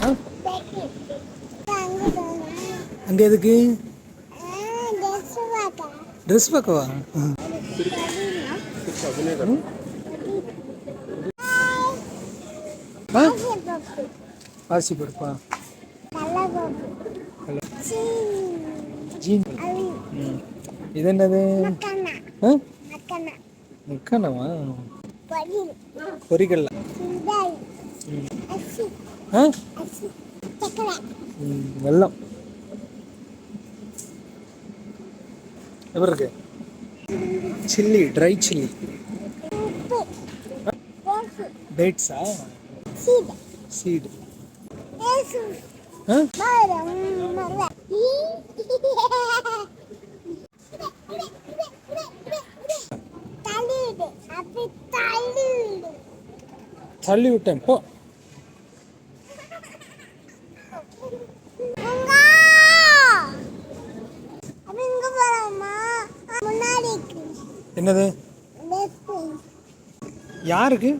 ஆ அங்கே எதுக்கு? ட்ரெஸ் பார்க்கவா? ஆ பாசி பருப்பா? ஜீன். இது என்னது? முக்கனவா? பொரிக்கல்ல. வெள்ளம் எப்படி இருக்கு? Chilli, dry chilli. டேட்ஸா? சீடு. தள்ளி விட்டேன் போ. என்னது? யாருக்கு?